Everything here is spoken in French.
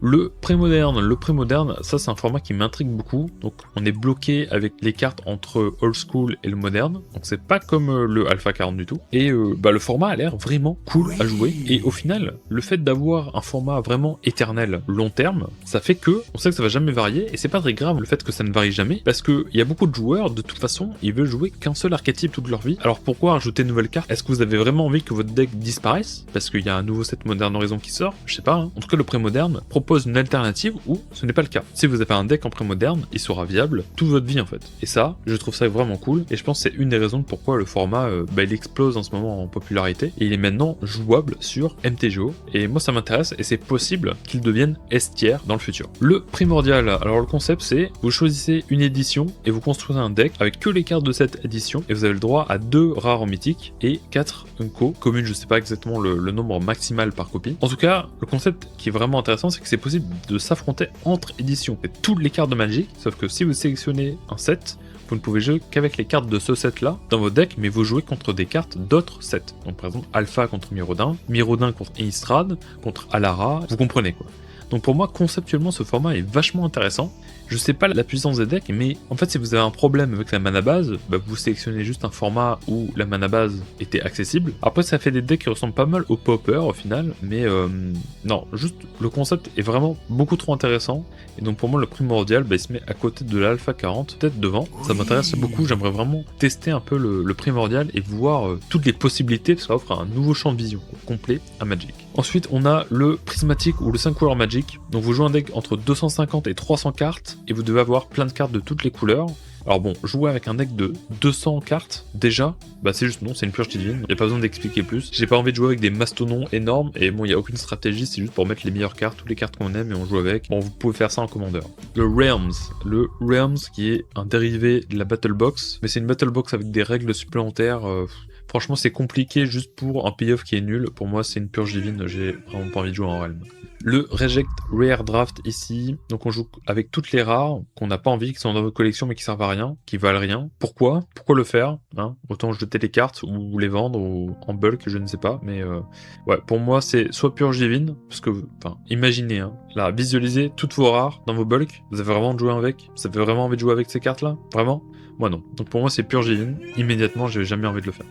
Le pré-moderne, ça c'est un format qui m'intrigue beaucoup, donc on est bloqué avec les cartes entre old school et le moderne, donc c'est pas comme le Alpha 40 du tout, et le format a l'air vraiment cool à jouer, et au final, le fait d'avoir un format vraiment éternel, long terme, ça fait que, on sait que ça va jamais varier, et c'est pas très grave le fait que ça ne varie jamais, parce que il y a beaucoup de joueurs, de toute façon, ils veulent jouer qu'un seul archétype toute leur vie, alors pourquoi rajouter de nouvelles cartes? Est-ce que vous avez vraiment envie que votre deck disparaisse? Parce qu'il y a un nouveau set Modern Horizon qui sort? Je sais pas, hein. En tout cas le pré-moderne propose une alternative où ce n'est pas le cas. Si vous avez un deck en pré-moderne, il sera viable toute votre vie en fait. Et ça, je trouve ça vraiment cool, et je pense que c'est une des raisons de pourquoi le format il explose en ce moment en popularité, et il est maintenant jouable sur MTGO, et moi ça m'intéresse, et c'est possible qu'il devienne S-tier dans le futur. Le primordial, alors le concept c'est, vous choisissez une édition, et vous construisez un deck avec que les cartes de cette édition, et vous avez le droit à 2 rares mythiques, et 4 unco, communes, je sais pas exactement le nombre maximal par copie. En tout cas, le concept qui est vraiment intéressant, c'est que c'est possible de s'affronter entre éditions. C'est toutes les cartes de Magic, sauf que si vous sélectionnez un set, vous ne pouvez jouer qu'avec les cartes de ce set-là dans votre deck, mais vous jouez contre des cartes d'autres sets. Donc par exemple, Alpha contre Mirodin, Mirodin contre Innistrad, contre Alara, vous comprenez quoi. Donc pour moi, conceptuellement, ce format est vachement intéressant. Je sais pas la puissance des decks, mais en fait, si vous avez un problème avec la mana base, vous sélectionnez juste un format où la mana base était accessible. Après, ça fait des decks qui ressemblent pas mal au Pauper au final, mais non, juste le concept est vraiment beaucoup trop intéressant. Et donc pour moi, le primordial, il se met à côté de l'Alpha 40, peut-être devant. Ça m'intéresse beaucoup, j'aimerais vraiment tester un peu le primordial et voir toutes les possibilités, parce que ça offre un nouveau champ de vision complet à Magic. Ensuite, on a le prismatique ou le 5 couleurs Magic. Donc vous jouez un deck entre 250 et 300 cartes, et vous devez avoir plein de cartes de toutes les couleurs. Alors bon, jouer avec un deck de 200 cartes, déjà, c'est juste non, c'est une purge divine, y a pas besoin d'expliquer plus. J'ai pas envie de jouer avec des mastodons énormes, et bon, y a aucune stratégie, c'est juste pour mettre les meilleures cartes, toutes les cartes qu'on aime, et on joue avec. Bon, vous pouvez faire ça en commandeur. Le Realms qui est un dérivé de la Battle Box, mais c'est une Battle Box avec des règles supplémentaires. Franchement, c'est compliqué juste pour un payoff qui est nul. Pour moi, c'est une purge divine, j'ai vraiment pas envie de jouer en Realm. Le Reject Rare Draft ici, donc on joue avec toutes les rares qu'on n'a pas envie, qui sont dans votre collection mais qui servent à rien, qui valent rien. Pourquoi le faire, hein? Autant jeter les cartes ou les vendre ou en bulk, je ne sais pas, mais pour moi c'est soit purge divine, parce que, imaginez, hein, là, visualisez toutes vos rares dans vos bulks, vous avez vraiment envie de jouer avec? Vous avez vraiment envie de jouer avec ces cartes là? Vraiment? Moi non. Donc pour moi c'est purge divine, immédiatement j'ai jamais envie de le faire.